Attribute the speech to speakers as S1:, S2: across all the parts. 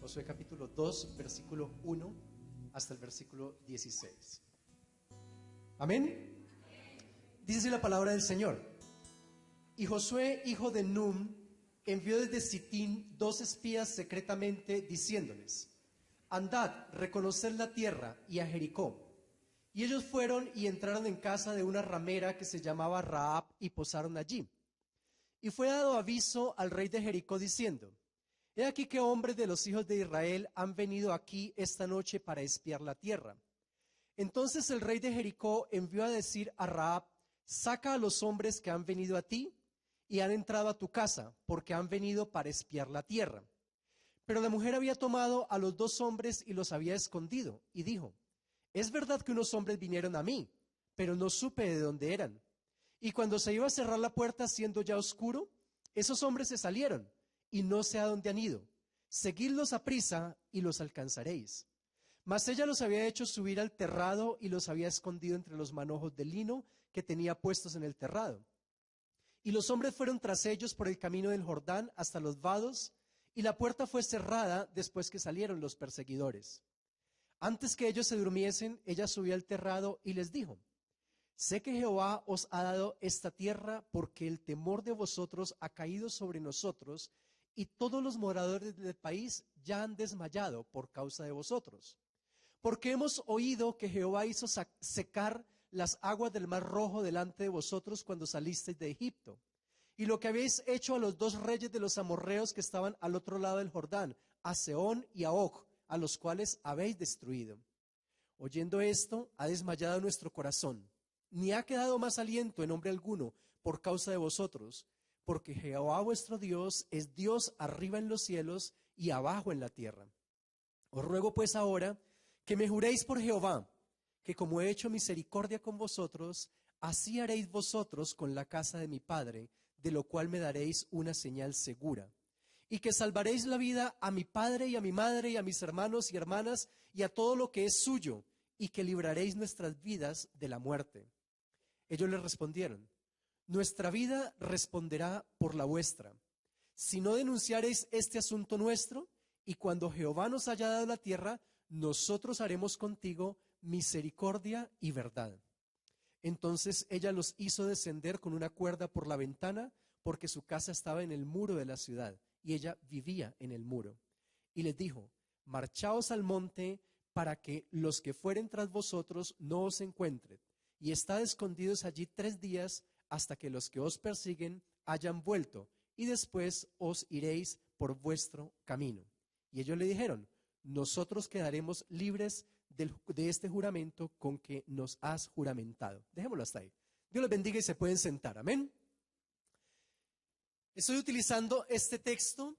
S1: Josué capítulo 2, versículo 1 hasta el versículo 16. Amén. Dice la palabra del Señor. Y Josué, hijo de Nun, envió desde Sitín 2 espías secretamente, diciéndoles: andad, reconoced la tierra y a Jericó. Y ellos fueron y entraron en casa de una ramera que se llamaba Rahab y posaron allí. Y fue dado aviso al rey de Jericó diciendo: he aquí que hombres de los hijos de Israel han venido aquí esta noche para espiar la tierra. Entonces el rey de Jericó envió a decir a Rahab: saca a los hombres que han venido a ti y han entrado a tu casa, porque han venido para espiar la tierra. Pero la mujer había tomado a los 2 hombres y los había escondido, y dijo: es verdad que unos hombres vinieron a mí, pero no supe de dónde eran. Y cuando se iba a cerrar la puerta, siendo ya oscuro, esos hombres se salieron, y no sé a dónde han ido. Seguidlos aprisa y los alcanzaréis. Mas ella los había hecho subir al terrado y los había escondido entre los manojos de lino que tenía puestos en el terrado. Y los hombres fueron tras ellos por el camino del Jordán hasta los vados, y la puerta fue cerrada después que salieron los perseguidores. Antes que ellos se durmiesen, ella subió al terrado y les dijo: sé que Jehová os ha dado esta tierra, porque el temor de vosotros ha caído sobre nosotros, y todos los moradores del país ya han desmayado por causa de vosotros. Porque hemos oído que Jehová hizo secar las aguas del mar Rojo delante de vosotros cuando salisteis de Egipto, y lo que habéis hecho a los 2 reyes de los amorreos que estaban al otro lado del Jordán, a Sehón y a Og, a los cuales habéis destruido. Oyendo esto, ha desmayado nuestro corazón, ni ha quedado más aliento en hombre alguno por causa de vosotros, porque Jehová vuestro Dios es Dios arriba en los cielos y abajo en la tierra. Os ruego pues ahora que me juréis por Jehová, que como he hecho misericordia con vosotros, así haréis vosotros con la casa de mi padre, de lo cual me daréis una señal segura. Y que salvaréis la vida a mi padre y a mi madre y a mis hermanos y hermanas y a todo lo que es suyo, y que libraréis nuestras vidas de la muerte. Ellos le respondieron: nuestra vida responderá por la vuestra, si no denunciareis este asunto nuestro, y cuando Jehová nos haya dado la tierra, nosotros haremos contigo misericordia y verdad. Entonces ella los hizo descender con una cuerda por la ventana, porque su casa estaba en el muro de la ciudad, y ella vivía en el muro. Y les dijo: marchaos al monte, para que los que fueren tras vosotros no os encuentren, y estad escondidos allí 3 días, hasta que los que os persiguen hayan vuelto, y después os iréis por vuestro camino. Y ellos le dijeron: nosotros quedaremos libres de este juramento con que nos has juramentado. Dejémoslo hasta ahí. Dios les bendiga y se pueden sentar. Amén. Estoy utilizando este texto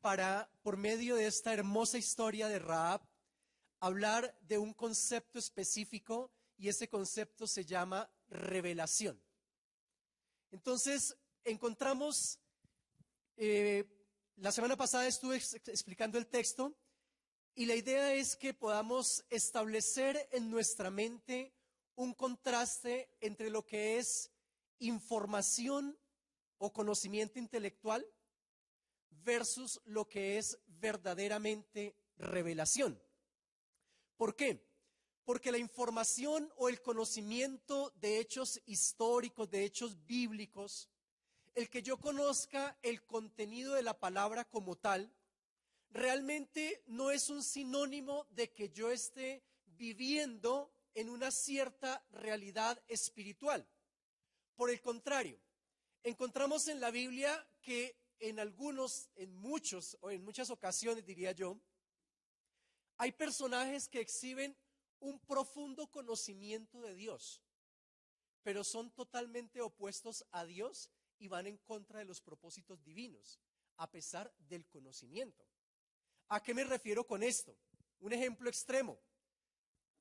S1: para, por medio de esta hermosa historia de Rahab, hablar de un concepto específico, y ese concepto se llama revelación. Entonces, encontramos, la semana pasada estuve explicando el texto, y la idea es que podamos establecer en nuestra mente un contraste entre lo que es información o conocimiento intelectual versus lo que es verdaderamente revelación. ¿Por qué? Porque la información o el conocimiento de hechos históricos, de hechos bíblicos, el que yo conozca el contenido de la palabra como tal, realmente no es un sinónimo de que yo esté viviendo en una cierta realidad espiritual. Por el contrario, encontramos en la Biblia que en muchas ocasiones, diría yo, hay personajes que exhiben un profundo conocimiento de Dios, pero son totalmente opuestos a Dios y van en contra de los propósitos divinos, a pesar del conocimiento. ¿A qué me refiero con esto? Un ejemplo extremo.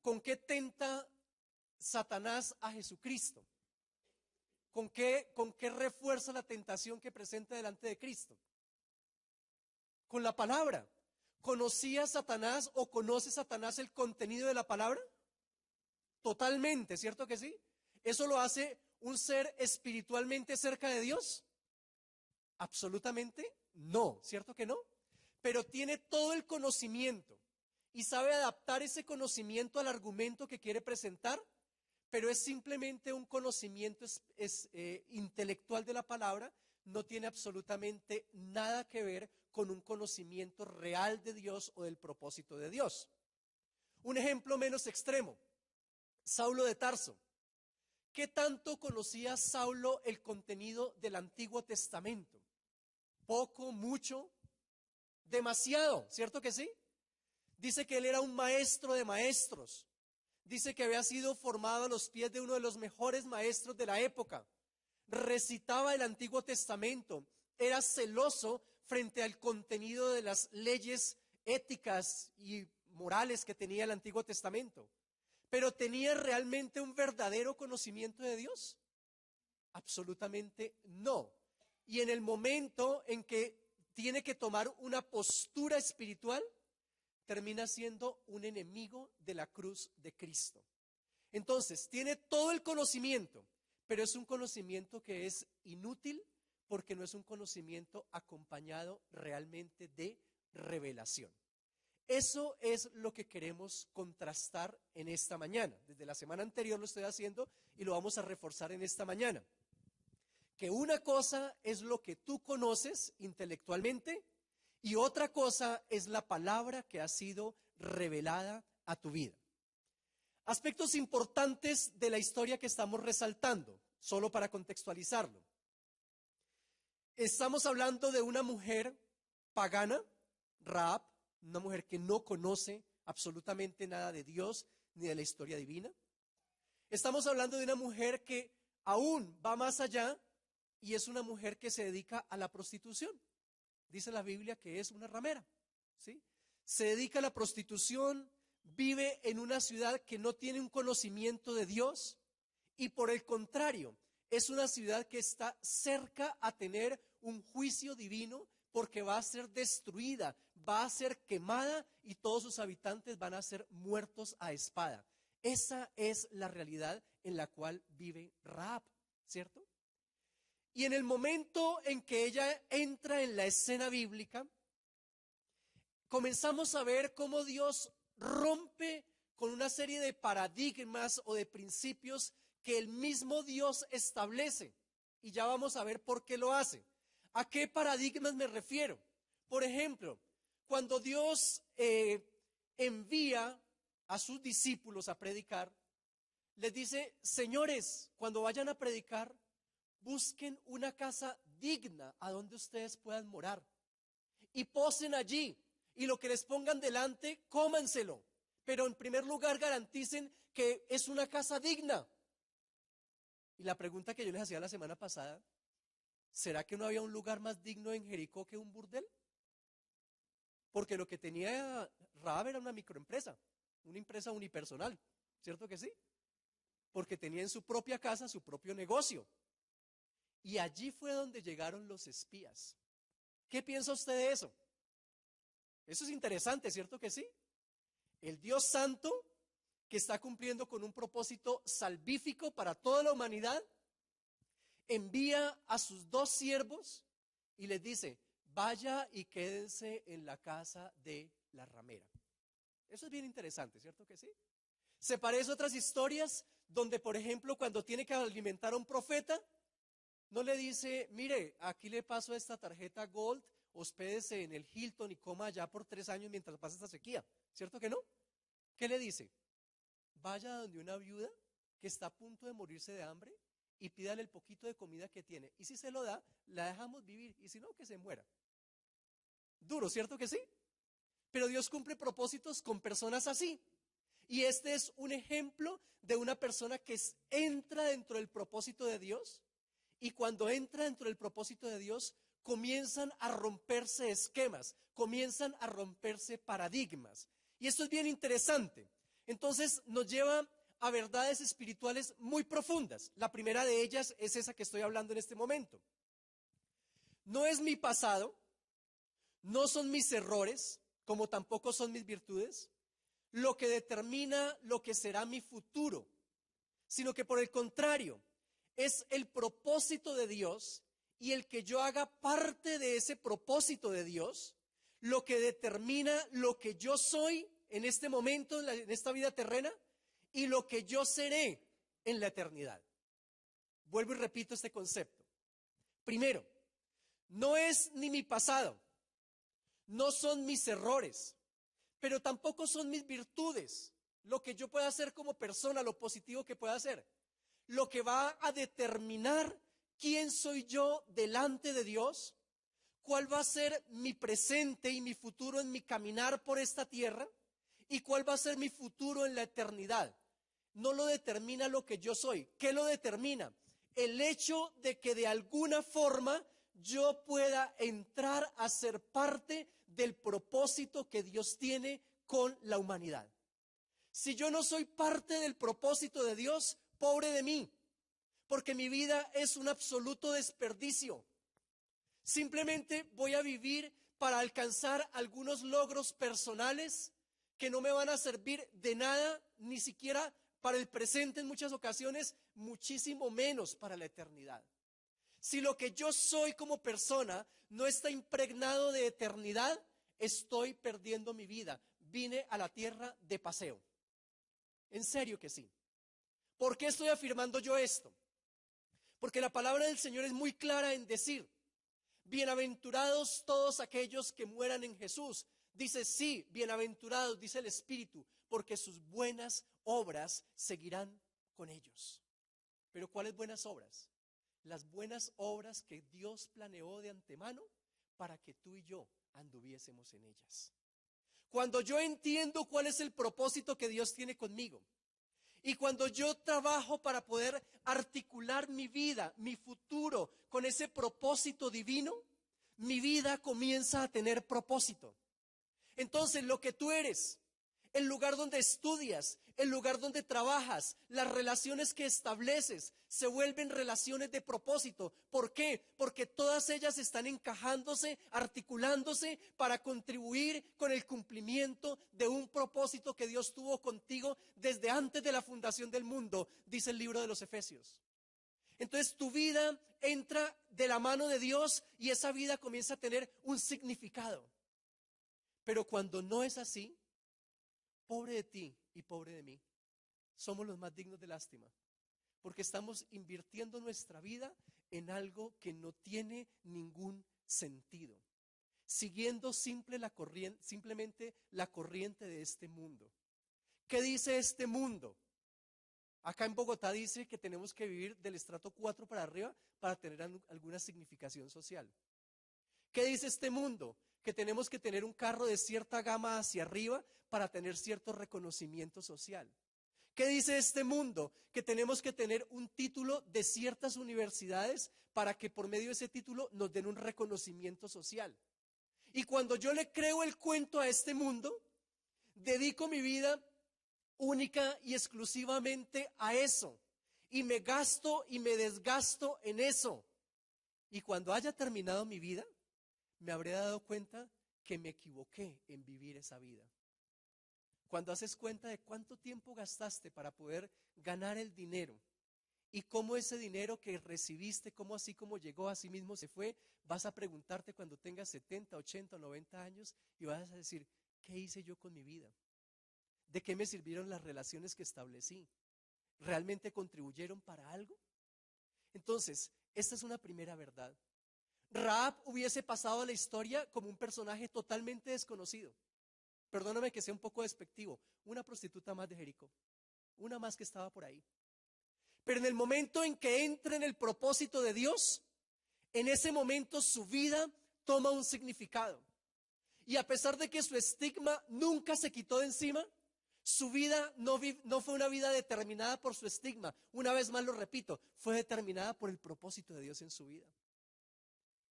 S1: ¿Con qué tenta Satanás a Jesucristo? ¿Con qué refuerza la tentación que presenta delante de Cristo? Con la palabra. ¿Conocía Satanás o conoce Satanás el contenido de la palabra? Totalmente, ¿cierto que sí? ¿Eso lo hace un ser espiritualmente cerca de Dios? Absolutamente no, ¿cierto que no? pero tiene todo el conocimiento y sabe adaptar ese conocimiento al argumento que quiere presentar, pero es simplemente un conocimiento intelectual de la palabra, no tiene absolutamente nada que ver con un conocimiento real de Dios o del propósito de Dios. Un ejemplo menos extremo, Saulo de Tarso. ¿Qué tanto conocía Saulo el contenido del Antiguo Testamento? Poco, mucho, demasiado, ¿cierto que sí? Dice que él era un maestro de maestros. Dice que había sido formado a los pies de uno de los mejores maestros de la época. Recitaba el Antiguo Testamento. Era celoso frente al contenido de las leyes éticas y morales que tenía el Antiguo Testamento. Pero ¿tenía realmente un verdadero conocimiento de Dios? Absolutamente no. Y en el momento en que tiene que tomar una postura espiritual, termina siendo un enemigo de la cruz de Cristo. Entonces, tiene todo el conocimiento, pero es un conocimiento que es inútil porque no es un conocimiento acompañado realmente de revelación. Eso es lo que queremos contrastar en esta mañana. Desde la semana anterior lo estoy haciendo y lo vamos a reforzar en esta mañana. Que una cosa es lo que tú conoces intelectualmente y otra cosa es la palabra que ha sido revelada a tu vida. Aspectos importantes de la historia que estamos resaltando, solo para contextualizarlo. Estamos hablando de una mujer pagana, Rahab, una mujer que no conoce absolutamente nada de Dios ni de la historia divina. Estamos hablando de una mujer que aún va más allá y es una mujer que se dedica a la prostitución. Dice la Biblia que es una ramera, ¿sí? Se dedica a la prostitución, vive en una ciudad que no tiene un conocimiento de Dios y por el contrario, es una ciudad que está cerca a tener un juicio divino porque va a ser destruida, va a ser quemada y todos sus habitantes van a ser muertos a espada. Esa es la realidad en la cual vive Rahab, ¿cierto? Y en el momento en que ella entra en la escena bíblica, comenzamos a ver cómo Dios rompe con una serie de paradigmas o de principios que el mismo Dios establece. Y ya vamos a ver por qué lo hace. ¿A qué paradigmas me refiero? Por ejemplo, cuando Dios envía a sus discípulos a predicar, les dice, señores, cuando vayan a predicar, busquen una casa digna a donde ustedes puedan morar y posen allí y lo que les pongan delante, cómanselo, pero en primer lugar garanticen que es una casa digna. Y la pregunta que yo les hacía la semana pasada, ¿será que no había un lugar más digno en Jericó que un burdel? Porque lo que tenía Rahab era una microempresa, una empresa unipersonal, ¿cierto que sí? Porque tenía en su propia casa su propio negocio. Y allí fue donde llegaron los espías. ¿Qué piensa usted de eso? Eso es interesante, ¿cierto que sí? El Dios Santo, que está cumpliendo con un propósito salvífico para toda la humanidad, envía a sus dos siervos y les dice, vaya y quédense en la casa de la ramera. Eso es bien interesante, ¿cierto que sí? Se parece a otras historias donde, por ejemplo, cuando tiene que alimentar a un profeta, no le dice, mire, aquí le paso esta tarjeta Gold, hospédese en el Hilton y coma allá por 3 años mientras pasa esta sequía, ¿cierto que no? ¿Qué le dice? Vaya donde una viuda que está a punto de morirse de hambre y pídale el poquito de comida que tiene. Y si se lo da, la dejamos vivir y si no, que se muera. Duro, ¿cierto que sí? Pero Dios cumple propósitos con personas así. Y este es un ejemplo de una persona que entra dentro del propósito de Dios. Y cuando entra dentro del propósito de Dios, comienzan a romperse esquemas, comienzan a romperse paradigmas. Y esto es bien interesante. Entonces nos lleva a verdades espirituales muy profundas. La primera de ellas es esa que estoy hablando en este momento. No es mi pasado, no son mis errores, como tampoco son mis virtudes, lo que determina lo que será mi futuro, sino que por el contrario, es el propósito de Dios y el que yo haga parte de ese propósito de Dios, lo que determina lo que yo soy en este momento, en esta vida terrena, y lo que yo seré en la eternidad. Vuelvo y repito este concepto. Primero, no es ni mi pasado, no son mis errores, pero tampoco son mis virtudes, lo que yo pueda hacer como persona, lo positivo que pueda hacer. Lo que va a determinar quién soy yo delante de Dios, cuál va a ser mi presente y mi futuro en mi caminar por esta tierra, y cuál va a ser mi futuro en la eternidad. No lo determina lo que yo soy. ¿Qué lo determina? El hecho de que de alguna forma yo pueda entrar a ser parte del propósito que Dios tiene con la humanidad. Si yo no soy parte del propósito de Dios, pobre de mí, porque mi vida es un absoluto desperdicio. Simplemente voy a vivir para alcanzar algunos logros personales que no me van a servir de nada, ni siquiera para el presente en muchas ocasiones, muchísimo menos para la eternidad. Si lo que yo soy como persona no está impregnado de eternidad, estoy perdiendo mi vida. Vine a la tierra de paseo. En serio que sí. ¿Por qué estoy afirmando yo esto? Porque la palabra del Señor es muy clara en decir: bienaventurados todos aquellos que mueran en Jesús. Dice, sí, bienaventurados, dice el Espíritu, porque sus buenas obras seguirán con ellos. ¿Pero cuáles buenas obras? Las buenas obras que Dios planeó de antemano para que tú y yo anduviésemos en ellas. Cuando yo entiendo cuál es el propósito que Dios tiene conmigo, y cuando yo trabajo para poder articular mi vida, mi futuro, con ese propósito divino, mi vida comienza a tener propósito. Entonces, lo que tú eres, el lugar donde estudias, el lugar donde trabajas, las relaciones que estableces, se vuelven relaciones de propósito. ¿Por qué? Porque todas ellas están encajándose, articulándose para contribuir con el cumplimiento de un propósito que Dios tuvo contigo desde antes de la fundación del mundo, dice el libro de los Efesios. Entonces tu vida entra de la mano de Dios y esa vida comienza a tener un significado. Pero cuando no es así, pobre de ti y pobre de mí, somos los más dignos de lástima, porque estamos invirtiendo nuestra vida en algo que no tiene ningún sentido, siguiendo simplemente la corriente de este mundo. ¿Qué dice este mundo? Acá en Bogotá dice que tenemos que vivir del estrato 4 para arriba para tener alguna significación social. ¿Qué dice este mundo? Que tenemos que tener un carro de cierta gama hacia arriba para tener cierto reconocimiento social. ¿Qué dice este mundo? Que tenemos que tener un título de ciertas universidades para que por medio de ese título nos den un reconocimiento social. Y cuando yo le creo el cuento a este mundo, dedico mi vida única y exclusivamente a eso. Y me gasto y me desgasto en eso. Y cuando haya terminado mi vida, me habré dado cuenta que me equivoqué en vivir esa vida. Cuando haces cuenta de cuánto tiempo gastaste para poder ganar el dinero y cómo ese dinero que recibiste, cómo así como llegó, así mismo se fue, vas a preguntarte cuando tengas 70, 80 o 90 años y vas a decir, ¿qué hice yo con mi vida? ¿De qué me sirvieron las relaciones que establecí? ¿Realmente contribuyeron para algo? Entonces, esta es una primera verdad. Rahab hubiese pasado a la historia como un personaje totalmente desconocido. Perdóname que sea un poco despectivo, una prostituta más de Jericó, una más que estaba por ahí. Pero en el momento en que entra en el propósito de Dios, en ese momento su vida toma un significado. Y a pesar de que su estigma nunca se quitó de encima, su vida no fue una vida determinada por su estigma. Una vez más lo repito, fue determinada por el propósito de Dios en su vida.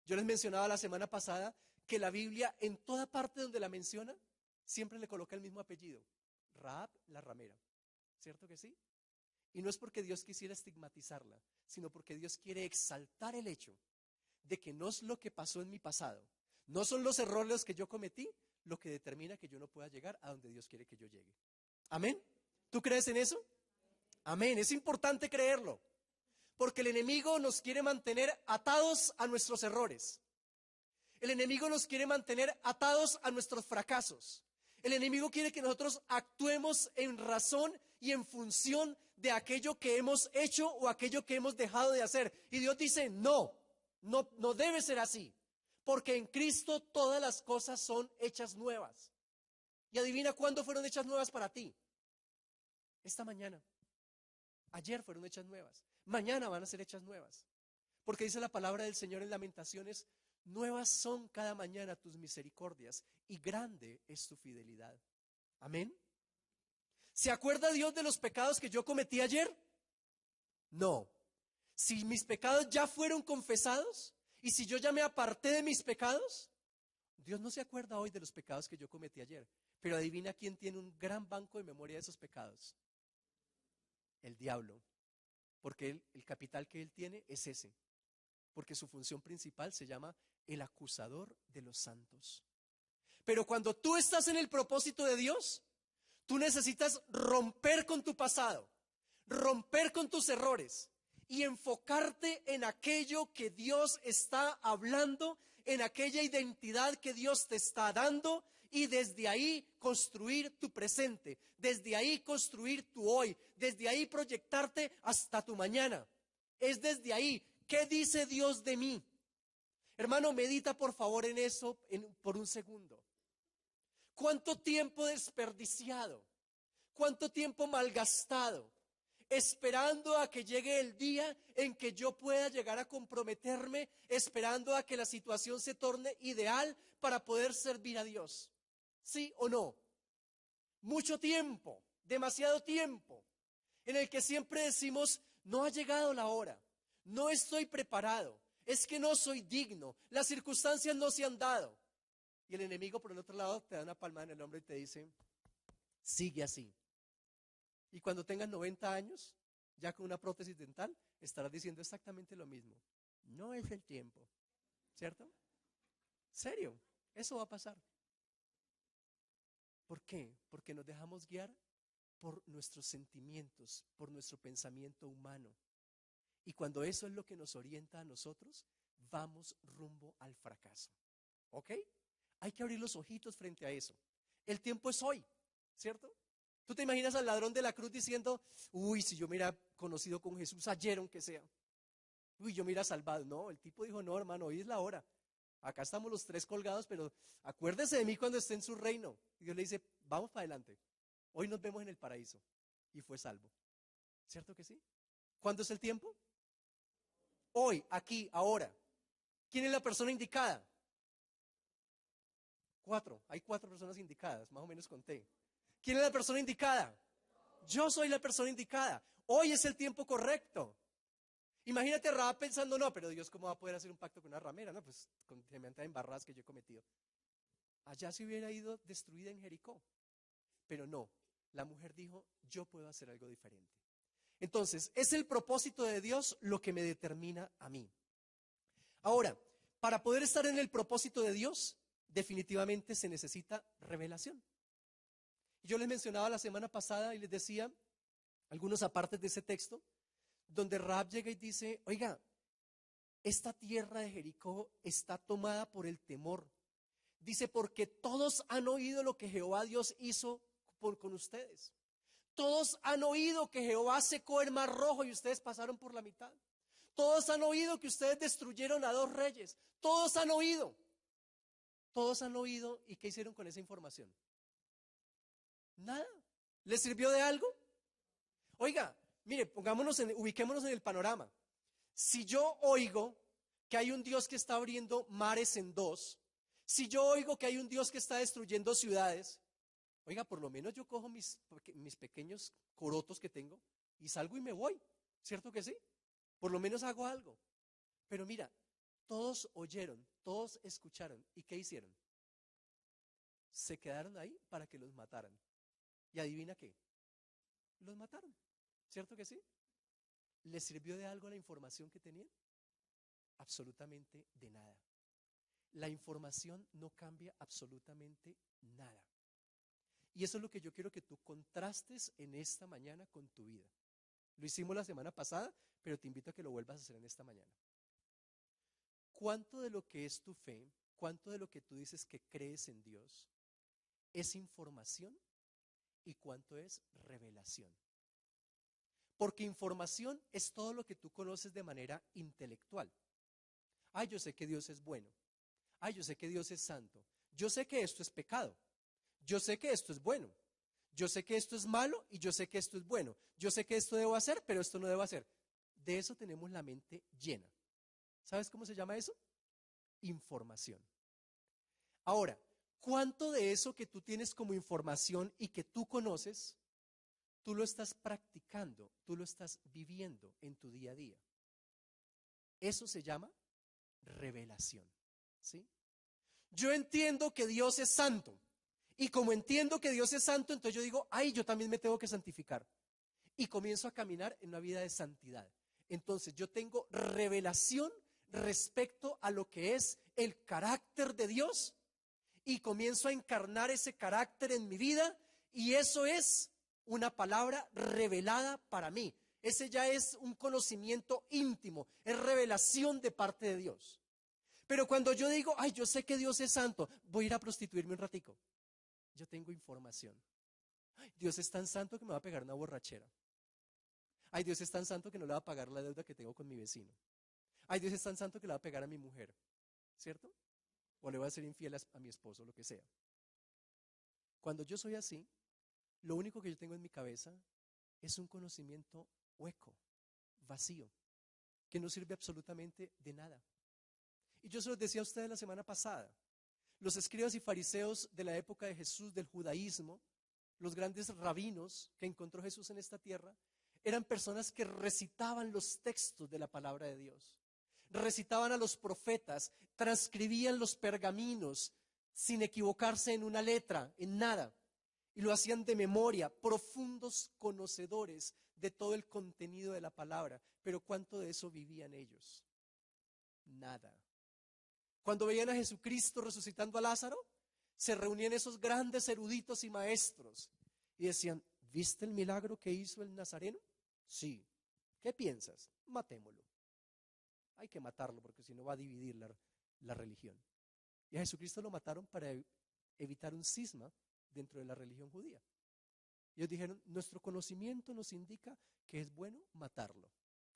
S1: Yo les mencionaba la semana pasada que la Biblia, en toda parte donde la menciona, siempre le coloca el mismo apellido, Rahab la ramera. ¿Cierto que sí? Y no es porque Dios quisiera estigmatizarla, sino porque Dios quiere exaltar el hecho de que no es lo que pasó en mi pasado, no son los errores que yo cometí lo que determina que yo no pueda llegar a donde Dios quiere que yo llegue. ¿Amén? ¿Tú crees en eso? Amén. Es importante creerlo. Porque el enemigo nos quiere mantener atados a nuestros errores. El enemigo nos quiere mantener atados a nuestros fracasos. El enemigo quiere que nosotros actuemos en razón y en función de aquello que hemos hecho o aquello que hemos dejado de hacer. Y Dios dice, no debe ser así. Porque en Cristo todas las cosas son hechas nuevas. Y adivina cuándo fueron hechas nuevas para ti. Esta mañana. Ayer fueron hechas nuevas. Mañana van a ser hechas nuevas. Porque dice la palabra del Señor en Lamentaciones, nuevas son cada mañana tus misericordias y grande es tu fidelidad. Amén. ¿Se acuerda Dios de los pecados que yo cometí ayer? No. Si mis pecados ya fueron confesados y si yo ya me aparté de mis pecados, Dios no se acuerda hoy de los pecados que yo cometí ayer. Pero adivina quién tiene un gran banco de memoria de esos pecados. El diablo. Porque el capital que él tiene es ese. Porque su función principal se llama el acusador de los santos. Pero cuando tú estás en el propósito de Dios, tú necesitas romper con tu pasado, romper con tus errores y enfocarte en aquello que Dios está hablando, en aquella identidad que Dios te está dando y desde ahí construir tu presente, desde ahí construir tu hoy, desde ahí proyectarte hasta tu mañana. Es desde ahí. ¿Qué dice Dios de mí? Hermano, medita por favor en eso por un segundo. ¿Cuánto tiempo desperdiciado? ¿Cuánto tiempo malgastado? Esperando a que llegue el día en que yo pueda llegar a comprometerme, esperando a que la situación se torne ideal para poder servir a Dios. ¿Sí o no? Mucho tiempo, demasiado tiempo, en el que siempre decimos, no ha llegado la hora, no estoy preparado, es que no soy digno, las circunstancias no se han dado. Y el enemigo por el otro lado te da una palmada en el hombro y te dice, sigue así. Y cuando tengas 90 años, ya con una prótesis dental, estarás diciendo exactamente lo mismo. No es el tiempo, ¿cierto? ¿Serio? Eso va a pasar. ¿Por qué? Porque nos dejamos guiar por nuestros sentimientos, por nuestro pensamiento humano. Y cuando eso es lo que nos orienta a nosotros, vamos rumbo al fracaso. ¿Ok? Hay que abrir los ojitos frente a eso. El tiempo es hoy, ¿cierto? ¿Tú te imaginas al ladrón de la cruz diciendo, uy, si yo me hubiera conocido con Jesús ayer, aunque sea? Uy, yo me hubiera salvado. No, el tipo dijo, no, hermano, hoy es la hora. Acá estamos los tres colgados, pero acuérdese de mí cuando esté en su reino. Y Dios le dice, vamos para adelante. Hoy nos vemos en el paraíso. Y fue salvo. ¿Cierto que sí? ¿Cuándo es el tiempo? Hoy, aquí, ahora. ¿Quién es la persona indicada? 4. Hay 4 personas indicadas, más o menos conté. ¿Quién es la persona indicada? Yo soy la persona indicada. Hoy es el tiempo correcto. Imagínate a Rahab pensando, no, pero Dios, ¿cómo va a poder hacer un pacto con una ramera? No, pues con semejante embarradas que yo he cometido. Allá se hubiera ido destruida en Jericó. Pero no, la mujer dijo, yo puedo hacer algo diferente. Entonces, es el propósito de Dios lo que me determina a mí. Ahora, para poder estar en el propósito de Dios, definitivamente se necesita revelación. Yo les mencionaba la semana pasada y les decía algunos apartes de ese texto, donde Rahab llega y dice, oiga, esta tierra de Jericó está tomada por el temor. Dice, porque todos han oído lo que Jehová Dios hizo con ustedes. Todos han oído que Jehová secó el mar rojo y ustedes pasaron por la mitad. Todos han oído que ustedes destruyeron a 2 reyes. Todos han oído. Todos han oído. ¿Y qué hicieron con esa información? Nada. ¿Les sirvió de algo? Oiga, mire, ubiquémonos en el panorama. Si yo oigo que hay un Dios que está abriendo mares en 2, si yo oigo que hay un Dios que está destruyendo ciudades, oiga, por lo menos yo cojo mis pequeños corotos que tengo y salgo y me voy, ¿cierto que sí? Por lo menos hago algo. Pero mira, todos oyeron, todos escucharon. ¿Y qué hicieron? Se quedaron ahí para que los mataran. ¿Y adivina qué? Los mataron, ¿cierto que sí? ¿Les sirvió de algo la información que tenían? Absolutamente de nada. La información no cambia absolutamente nada. Y eso es lo que yo quiero que tú contrastes en esta mañana con tu vida. Lo hicimos la semana pasada, pero te invito a que lo vuelvas a hacer en esta mañana. ¿Cuánto de lo que es tu fe, cuánto de lo que tú dices que crees en Dios es información y cuánto es revelación. Porque información es todo lo que tú conoces de manera intelectual. Ay, yo sé que Dios es bueno. Ay, yo sé que Dios es santo. Yo sé que esto es pecado. Yo sé que esto es bueno. Yo sé que esto es malo y yo sé que esto es bueno. Yo sé que esto debo hacer, pero esto no debo hacer. De eso tenemos la mente llena. ¿Sabes cómo se llama eso? Información. Ahora, ¿cuánto de eso que tú tienes como información y que tú conoces, tú lo estás practicando, tú lo estás viviendo en tu día a día? Eso se llama revelación, ¿sí? Yo entiendo que Dios es santo. Y como entiendo que Dios es santo, entonces yo digo, ay, yo también me tengo que santificar. Y comienzo a caminar en una vida de santidad. Entonces yo tengo revelación respecto a lo que es el carácter de Dios y comienzo a encarnar ese carácter en mi vida y eso es una palabra revelada para mí. Ese ya es un conocimiento íntimo, es revelación de parte de Dios. Pero cuando yo digo, ay, yo sé que Dios es santo, voy a ir a prostituirme un ratico. Yo tengo información. Ay, Dios es tan santo que me va a pegar una borrachera. Ay, Dios es tan santo que no le va a pagar la deuda que tengo con mi vecino. Ay, Dios es tan santo que le va a pegar a mi mujer, ¿cierto? O le va a ser infiel a mi esposo, lo que sea. Cuando yo soy así, lo único que yo tengo en mi cabeza es un conocimiento hueco, vacío, que no sirve absolutamente de nada. Y yo se los decía a ustedes la semana pasada. Los escribas y fariseos de la época de Jesús, del judaísmo, los grandes rabinos que encontró Jesús en esta tierra, eran personas que recitaban los textos de la palabra de Dios. Recitaban a los profetas, transcribían los pergaminos sin equivocarse en una letra, en nada. Y lo hacían de memoria, profundos conocedores de todo el contenido de la palabra. Pero ¿cuánto de eso vivían ellos? Nada. Cuando veían a Jesucristo resucitando a Lázaro, se reunían esos grandes eruditos y maestros y decían, ¿viste el milagro que hizo el Nazareno? Sí. ¿Qué piensas? Matémoslo. Hay que matarlo porque si no va a dividir la religión. Y a Jesucristo lo mataron para evitar un cisma dentro de la religión judía. Ellos dijeron, nuestro conocimiento nos indica que es bueno matarlo.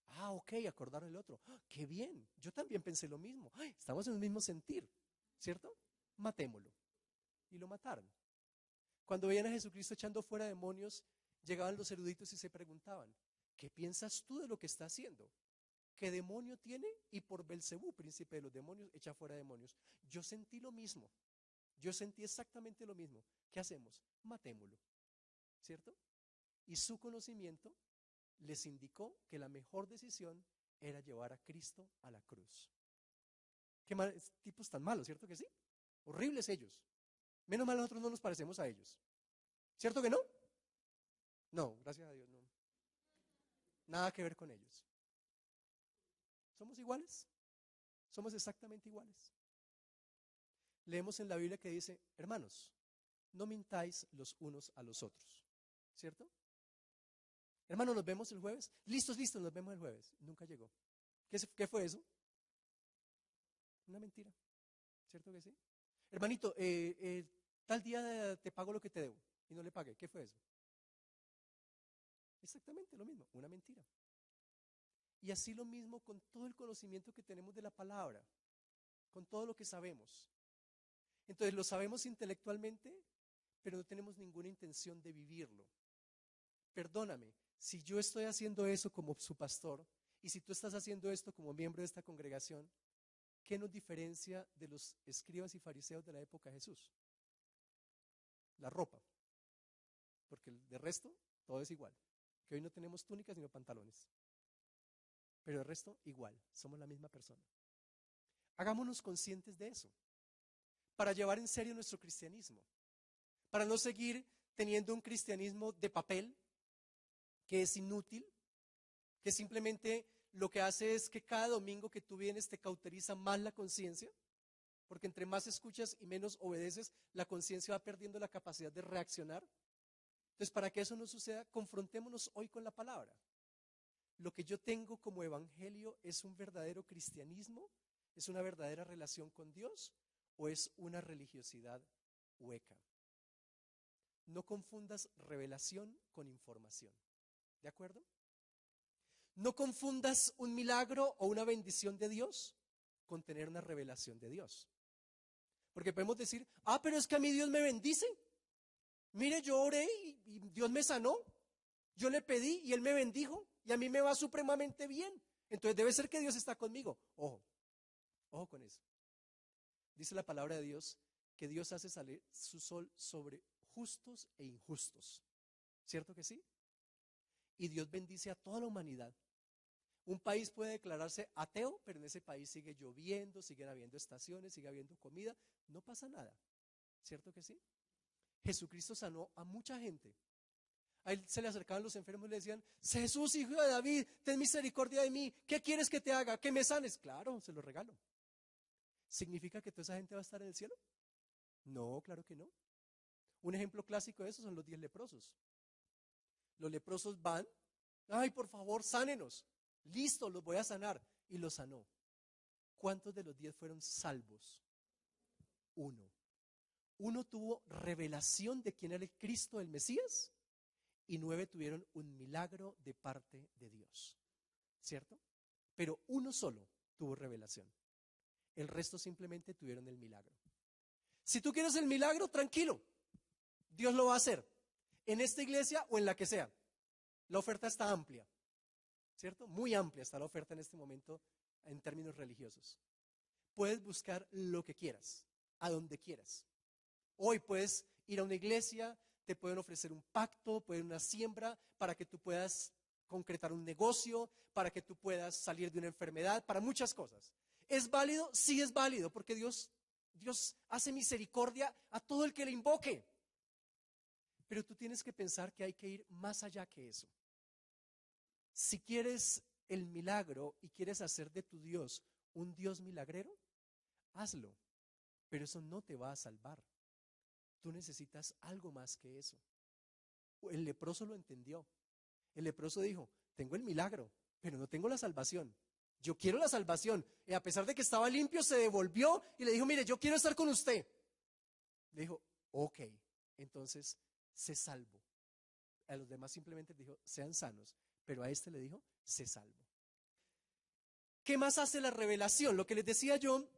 S1: Ah, ok, acordaron el otro. ¡Ah, qué bien! Yo también pensé lo mismo. ¡Ay! Estamos en el mismo sentir, ¿cierto? Matémoslo. Y lo mataron. Cuando veían a Jesucristo echando fuera demonios, llegaban los eruditos y se preguntaban, ¿qué piensas tú de lo que está haciendo? ¿Qué demonio tiene? Y por Belcebú, príncipe de los demonios, echa fuera demonios. Yo sentí lo mismo. Yo sentí exactamente lo mismo. ¿Qué hacemos? Matémoslo, ¿cierto? Y su conocimiento les indicó que la mejor decisión era llevar a Cristo a la cruz. Qué tipos tan malos, ¿cierto que sí? Horribles ellos. Menos mal nosotros no nos parecemos a ellos. ¿Cierto que no? No, gracias a Dios no. Nada que ver con ellos. ¿Somos iguales? Somos exactamente iguales. Leemos en la Biblia que dice, hermanos, no mintáis los unos a los otros. ¿Cierto? Hermano, nos vemos el jueves. Listos, listos, nos vemos el jueves. Nunca llegó. ¿Qué fue eso? Una mentira. ¿Cierto que sí? Hermanito, tal día te pago lo que te debo y no le pagué. ¿Qué fue eso? Exactamente lo mismo, una mentira. Y así lo mismo con todo el conocimiento que tenemos de la palabra, con todo lo que sabemos. Entonces lo sabemos intelectualmente, pero no tenemos ninguna intención de vivirlo. Perdóname, si yo estoy haciendo eso como su pastor y si tú estás haciendo esto como miembro de esta congregación, ¿qué nos diferencia de los escribas y fariseos de la época de Jesús? La ropa, porque de resto todo es igual, que hoy no tenemos túnicas sino pantalones, pero el resto igual, somos la misma persona. Hagámonos conscientes de eso, para llevar en serio nuestro cristianismo, para no seguir teniendo un cristianismo de papel que es inútil, que simplemente lo que hace es que cada domingo que tú vienes te cauteriza más la conciencia, porque entre más escuchas y menos obedeces, la conciencia va perdiendo la capacidad de reaccionar. Entonces, para que eso no suceda, confrontémonos hoy con la palabra. Lo que yo tengo como evangelio es un verdadero cristianismo, es una verdadera relación con Dios, o es una religiosidad hueca. No confundas revelación con información. ¿De acuerdo? No confundas un milagro o una bendición de Dios con tener una revelación de Dios. Porque podemos decir, pero es que a mí Dios me bendice. Mire, yo oré y Dios me sanó. Yo le pedí y Él me bendijo y a mí me va supremamente bien. Entonces debe ser que Dios está conmigo. Ojo, ojo con eso. Dice la palabra de Dios que Dios hace salir su sol sobre justos e injustos. ¿Cierto que sí? Y Dios bendice a toda la humanidad. Un país puede declararse ateo, pero en ese país sigue lloviendo, siguen habiendo estaciones, sigue habiendo comida, no pasa nada. ¿Cierto que sí? Jesucristo sanó a mucha gente. A él se le acercaban los enfermos y le decían, Jesús, hijo de David, ten misericordia de mí. ¿Qué quieres que te haga? ¿Que me sanes? Claro, se lo regalo. ¿Significa que toda esa gente va a estar en el cielo? No, claro que no. Un ejemplo clásico de eso son los 10 leprosos. Los leprosos van, ay, por favor, sánenos. Listo, los voy a sanar. Y los sanó. ¿Cuántos de los 10 fueron salvos? Uno. Uno tuvo revelación de quién era el Cristo, el Mesías, y 9 tuvieron un milagro de parte de Dios. ¿Cierto? Pero uno solo tuvo revelación. El resto simplemente tuvieron el milagro. Si tú quieres el milagro, tranquilo. Dios lo va a hacer. En esta iglesia o en la que sea. La oferta está amplia. ¿Cierto? Muy amplia está la oferta en este momento en términos religiosos. Puedes buscar lo que quieras, a donde quieras. Hoy puedes ir a una iglesia, te pueden ofrecer un pacto, pueden una siembra para que tú puedas concretar un negocio, para que tú puedas salir de una enfermedad, para muchas cosas. ¿Es válido? Sí es válido, porque Dios hace misericordia a todo el que le invoque. Pero tú tienes que pensar que hay que ir más allá que eso. Si quieres el milagro y quieres hacer de tu Dios un Dios milagrero, hazlo, pero eso no te va a salvar. Tú necesitas algo más que eso. El leproso lo entendió. El leproso dijo, tengo el milagro, pero no tengo la salvación. Yo quiero la salvación. Y a pesar de que estaba limpio, se devolvió y le dijo, mire, yo quiero estar con usted. Le dijo, ok, entonces sé salvo. A los demás simplemente dijo, sean sanos. Pero a este le dijo, sé salvo. ¿Qué más hace la revelación? Lo que les decía yo,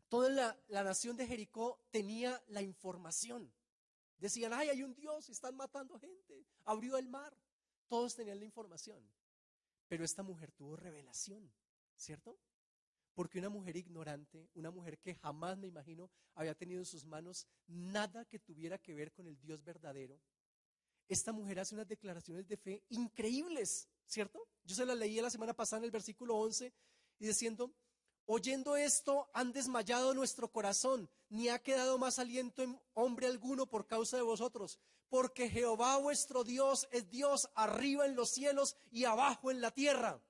S1: toda la nación de Jericó tenía la información. Decían, ay, hay un Dios, están matando gente, abrió el mar. Todos tenían la información. Pero esta mujer tuvo revelación, ¿cierto? Porque una mujer ignorante, una mujer que jamás, me imagino, había tenido en sus manos nada que tuviera que ver con el Dios verdadero. Esta mujer hace unas declaraciones de fe increíbles, ¿cierto? Yo se las leí la semana pasada en el versículo 11 y diciendo, oyendo esto han desmayado nuestro corazón, ni ha quedado más aliento en hombre alguno por causa de vosotros, porque Jehová vuestro Dios es Dios arriba en los cielos y abajo en la tierra.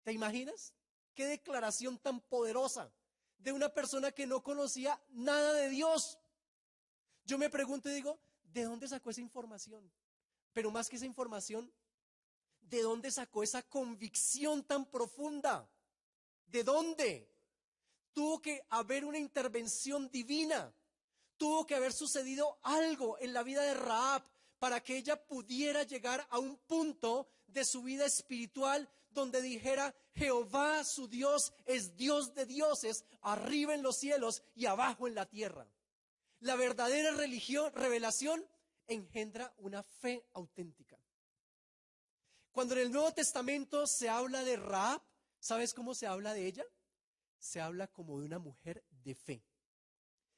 S1: ¿Te imaginas? Qué declaración tan poderosa de una persona que no conocía nada de Dios. Yo me pregunto y digo, ¿de dónde sacó esa información? Pero más que esa información, ¿de dónde sacó esa convicción tan profunda? ¿De dónde? Tuvo que haber una intervención divina. Tuvo que haber sucedido algo en la vida de Rahab para que ella pudiera llegar a un punto de su vida espiritual donde dijera, Jehová su Dios es Dios de dioses, arriba en los cielos y abajo en la tierra. La verdadera revelación engendra una fe auténtica. Cuando en el Nuevo Testamento se habla de Rahab, ¿sabes cómo se habla de ella? Se habla como de una mujer de fe.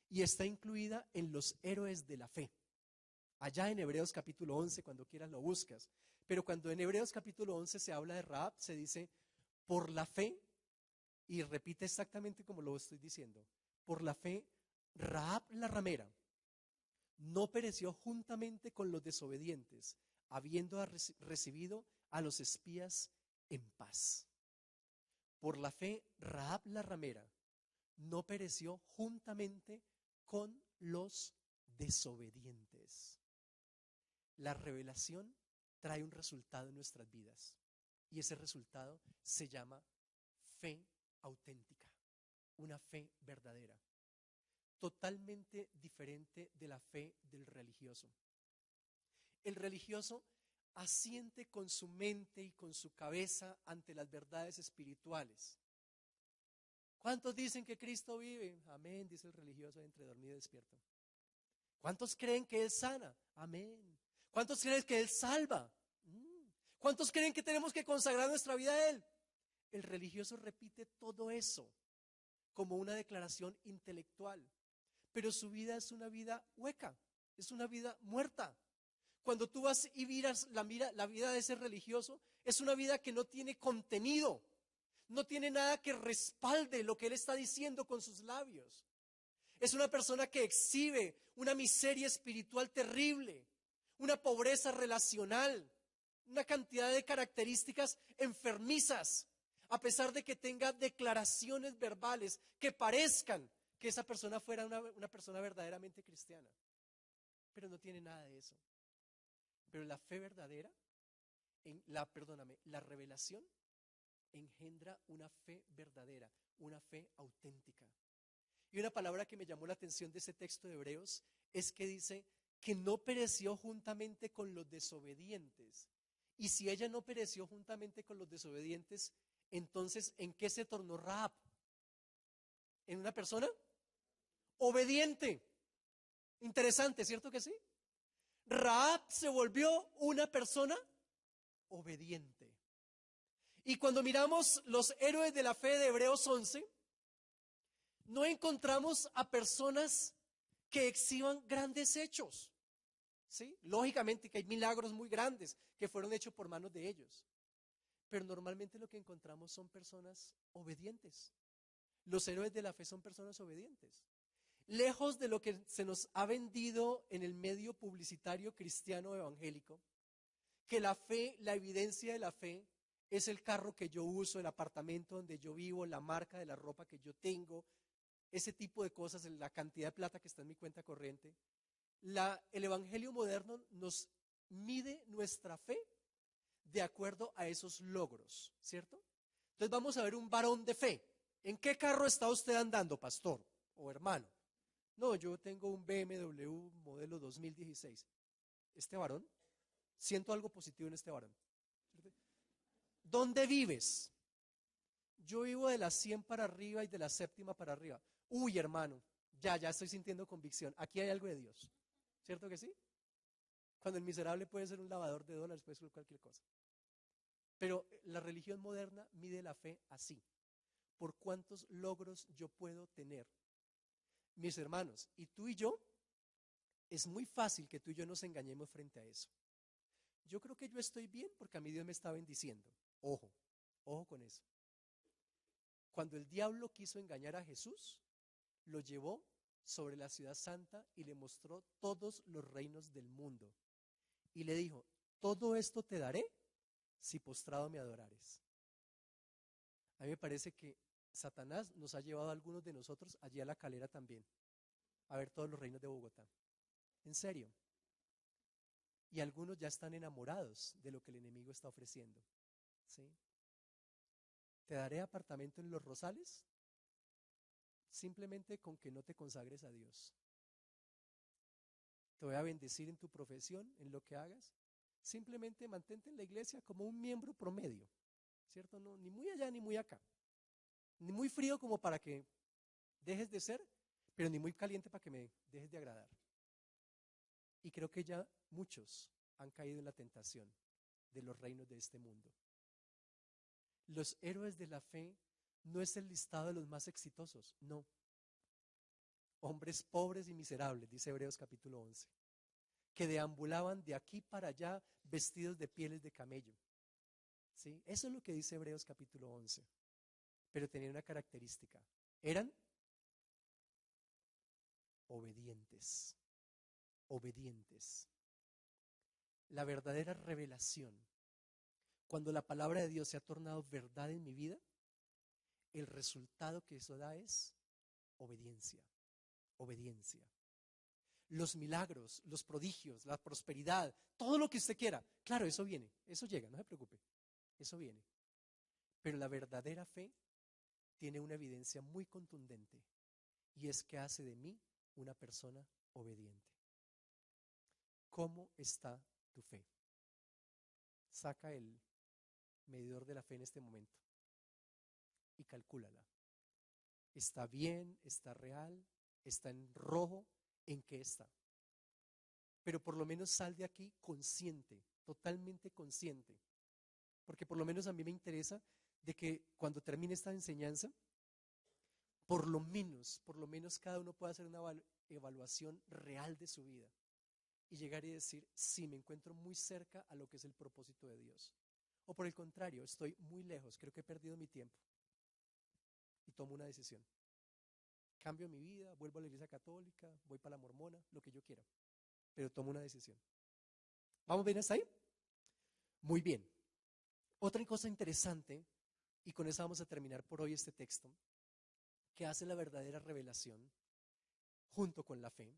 S1: Y está incluida en los héroes de la fe. Allá en Hebreos capítulo 11, cuando quieras lo buscas. Pero cuando en Hebreos capítulo 11 se habla de Rahab, se dice, por la fe, y repite exactamente como lo estoy diciendo, por la fe, Rahab la ramera no pereció juntamente con los desobedientes, habiendo recibido a los espías en paz. Por la fe, Rahab la ramera no pereció juntamente con los desobedientes. La revelación trae un resultado en nuestras vidas y ese resultado se llama fe auténtica, una fe verdadera. totalmente diferente de la fe del religioso. El religioso asiente con su mente y con su cabeza ante las verdades espirituales. ¿Cuántos dicen que Cristo vive? Amén, dice el religioso entre dormido y despierto. ¿Cuántos creen que Él sana? Amén. ¿Cuántos creen que Él salva? ¿Cuántos creen que tenemos que consagrar nuestra vida a Él? El religioso repite todo eso como una declaración intelectual, pero su vida es una vida hueca, es una vida muerta. Cuando tú vas y miras la vida de ese religioso, es una vida que no tiene contenido, no tiene nada que respalde lo que él está diciendo con sus labios. Es una persona que exhibe una miseria espiritual terrible, una pobreza relacional, una cantidad de características enfermizas, a pesar de que tenga declaraciones verbales que parezcan que esa persona fuera una persona verdaderamente cristiana. Pero no tiene nada de eso. Pero la fe verdadera, la revelación engendra una fe verdadera, una fe auténtica. Y una palabra que me llamó la atención de ese texto de Hebreos es que dice que no pereció juntamente con los desobedientes. Y si ella no pereció juntamente con los desobedientes, entonces, ¿en qué se tornó Rahab? ¿En una persona obediente? Interesante, ¿cierto que sí? Rahab se volvió una persona obediente. Y cuando miramos los héroes de la fe de Hebreos 11, no encontramos a personas que exhiban grandes hechos. ¿Sí? Lógicamente que hay milagros muy grandes que fueron hechos por manos de ellos. Pero normalmente lo que encontramos son personas obedientes. Los héroes de la fe son personas obedientes. Lejos de lo que se nos ha vendido en el medio publicitario cristiano evangélico, que la fe, la evidencia de la fe, es el carro que yo uso, el apartamento donde yo vivo, la marca de la ropa que yo tengo, ese tipo de cosas, la cantidad de plata que está en mi cuenta corriente. El evangelio moderno nos mide nuestra fe de acuerdo a esos logros, ¿cierto? Entonces vamos a ver un varón de fe. ¿En qué carro está usted andando, pastor o hermano? No, yo tengo un BMW modelo 2016. ¿Este varón? Siento algo positivo en este varón. ¿Dónde vives? Yo vivo de la 100 para arriba y de la séptima para arriba. Uy, hermano, ya estoy sintiendo convicción. Aquí hay algo de Dios. ¿Cierto que sí? Cuando el miserable puede ser un lavador de dólares, puede ser cualquier cosa. Pero la religión moderna mide la fe así. ¿Por cuántos logros yo puedo tener? Mis hermanos, y tú y yo, es muy fácil que tú y yo nos engañemos frente a eso. Yo creo que yo estoy bien porque a mí Dios me está bendiciendo. Ojo, ojo con eso. Cuando el diablo quiso engañar a Jesús, lo llevó sobre la ciudad santa y le mostró todos los reinos del mundo. Y le dijo, todo esto te daré si postrado me adorares. A mí me parece que Satanás nos ha llevado a algunos de nosotros allí a la Calera también, a ver todos los reinos de Bogotá. En serio. Y algunos ya están enamorados de lo que el enemigo está ofreciendo. ¿Sí? ¿Te daré apartamento en Los Rosales? Simplemente con que no te consagres a Dios. Te voy a bendecir en tu profesión, en lo que hagas. Simplemente mantente en la iglesia como un miembro promedio, ¿cierto? No, ni muy allá ni muy acá. Ni muy frío como para que dejes de ser, pero ni muy caliente para que me dejes de agradar. Y creo que ya muchos han caído en la tentación de los reinos de este mundo. Los héroes de la fe no es el listado de los más exitosos, no. Hombres pobres y miserables, dice Hebreos capítulo 11, que deambulaban de aquí para allá vestidos de pieles de camello. ¿Sí? Eso es lo que dice Hebreos capítulo 11. Pero tenían una característica, eran obedientes, obedientes. La verdadera revelación, cuando la palabra de Dios se ha tornado verdad en mi vida, el resultado que eso da es obediencia, obediencia. Los milagros, los prodigios, la prosperidad, todo lo que usted quiera, claro, eso viene, eso llega, no se preocupe, eso viene. Pero la verdadera fe tiene una evidencia muy contundente y es que hace de mí una persona obediente. ¿Cómo está tu fe? Saca el medidor de la fe en este momento y calcúlala. ¿Está bien? ¿Está real? ¿Está en rojo? ¿En qué está? Pero por lo menos sal de aquí consciente, totalmente consciente, porque por lo menos a mí me interesa de que cuando termine esta enseñanza, por lo menos cada uno pueda hacer una evaluación real de su vida y llegar y decir, sí, me encuentro muy cerca a lo que es el propósito de Dios. O por el contrario, estoy muy lejos, creo que he perdido mi tiempo y tomo una decisión. Cambio mi vida, vuelvo a la iglesia católica, voy para la mormona, lo que yo quiera, pero tomo una decisión. ¿Vamos bien hasta ahí? Muy bien. Otra cosa interesante, y con eso vamos a terminar por hoy este texto, que hace la verdadera revelación junto con la fe,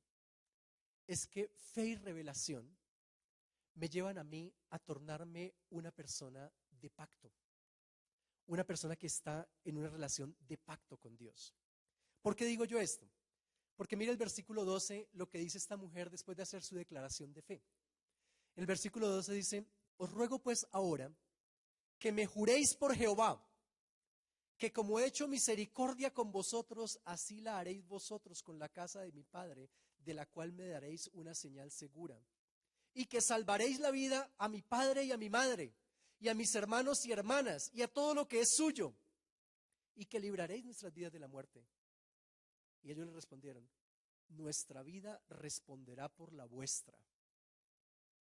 S1: es que fe y revelación me llevan a mí a tornarme una persona de pacto, una persona que está en una relación de pacto con Dios. ¿Por qué digo yo esto? Porque mira el versículo 12, lo que dice esta mujer después de hacer su declaración de fe. El versículo 12 dice, os ruego pues ahora que me juréis por Jehová, que como he hecho misericordia con vosotros, así la haréis vosotros con la casa de mi padre, de la cual me daréis una señal segura. Y que salvaréis la vida a mi padre y a mi madre, y a mis hermanos y hermanas, y a todo lo que es suyo, y que libraréis nuestras vidas de la muerte. Y ellos le respondieron, nuestra vida responderá por la vuestra.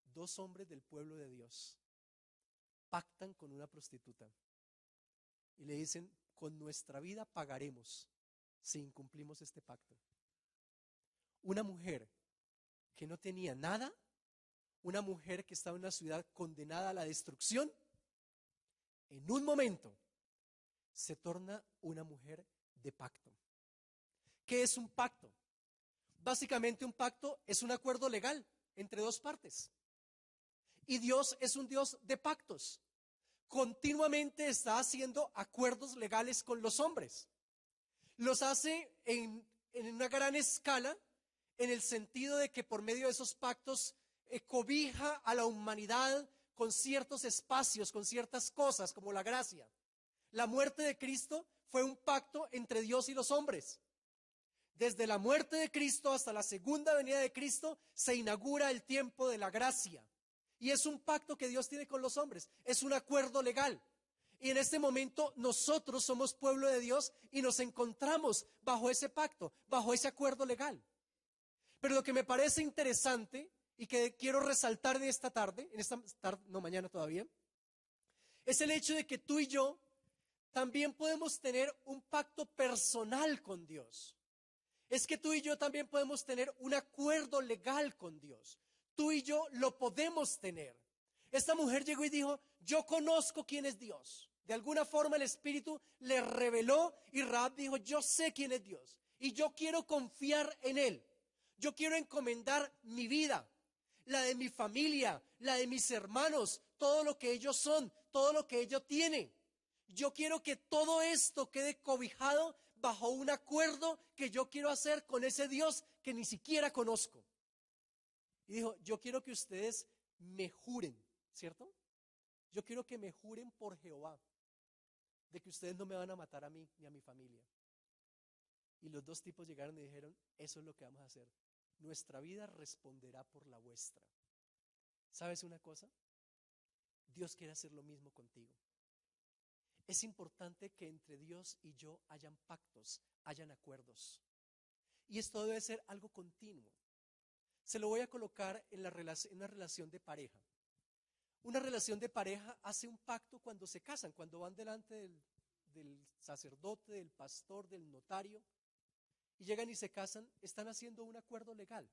S1: Dos hombres del pueblo de Dios pactan con una prostituta y le dicen, con nuestra vida pagaremos si incumplimos este pacto. Una mujer que no tenía nada, una mujer que estaba en una ciudad condenada a la destrucción, en un momento se torna una mujer de pacto. ¿Qué es un pacto? Básicamente un pacto es un acuerdo legal entre dos partes. Y Dios es un Dios de pactos. Continuamente está haciendo acuerdos legales con los hombres. Los hace en una gran escala, en el sentido de que por medio de esos pactos cobija a la humanidad con ciertos espacios, con ciertas cosas como la gracia. La muerte de Cristo fue un pacto entre Dios y los hombres. Desde la muerte de Cristo hasta la segunda venida de Cristo se inaugura el tiempo de la gracia. Y es un pacto que Dios tiene con los hombres, es un acuerdo legal. Y en este momento nosotros somos pueblo de Dios y nos encontramos bajo ese pacto, bajo ese acuerdo legal. Pero lo que me parece interesante y que quiero resaltar en esta tarde, no, mañana todavía, es el hecho de que tú y yo también podemos tener un pacto personal con Dios. Es que tú y yo también podemos tener un acuerdo legal con Dios. Tú y yo lo podemos tener. Esta mujer llegó y dijo, yo conozco quién es Dios. De alguna forma el Espíritu le reveló y Rahab dijo, yo sé quién es Dios y yo quiero confiar en Él. Yo quiero encomendar mi vida, la de mi familia, la de mis hermanos, todo lo que ellos son, todo lo que ellos tienen. Yo quiero que todo esto quede cobijado bajo un acuerdo que yo quiero hacer con ese Dios que ni siquiera conozco. Y dijo, yo quiero que ustedes me juren, ¿cierto? Yo quiero que me juren por Jehová, de que ustedes no me van a matar a mí ni a mi familia. Y los dos tipos llegaron y dijeron, eso es lo que vamos a hacer. Nuestra vida responderá por la vuestra. ¿Sabes una cosa? Dios quiere hacer lo mismo contigo. Es importante que entre Dios y yo hayan pactos, hayan acuerdos. Y esto debe ser algo continuo. Se lo voy a colocar en una relación de pareja. Una relación de pareja hace un pacto cuando se casan, cuando van delante del sacerdote, del pastor, del notario, y llegan y se casan, están haciendo un acuerdo legal.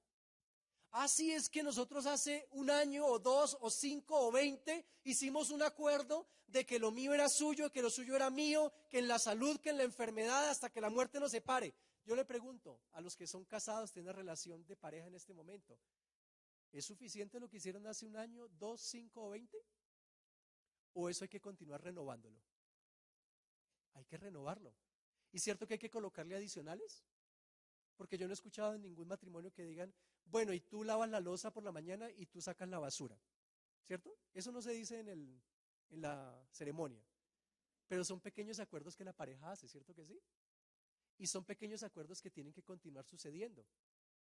S1: Así es que nosotros hace un año o 2 o 5 o 20 hicimos un acuerdo de que lo mío era suyo, que lo suyo era mío, que en la salud, que en la enfermedad, hasta que la muerte nos separe. Yo le pregunto a los que son casados, tienen relación de pareja en este momento, ¿es suficiente lo que hicieron hace un año, 2, 5 o 20? ¿O eso hay que continuar renovándolo? Hay que renovarlo. ¿Y cierto que hay que colocarle adicionales? Porque yo no he escuchado en ningún matrimonio que digan, bueno, y tú lavas la loza por la mañana y tú sacas la basura, ¿cierto? Eso no se dice en la ceremonia, pero son pequeños acuerdos que la pareja hace, ¿cierto que sí? Y son pequeños acuerdos que tienen que continuar sucediendo.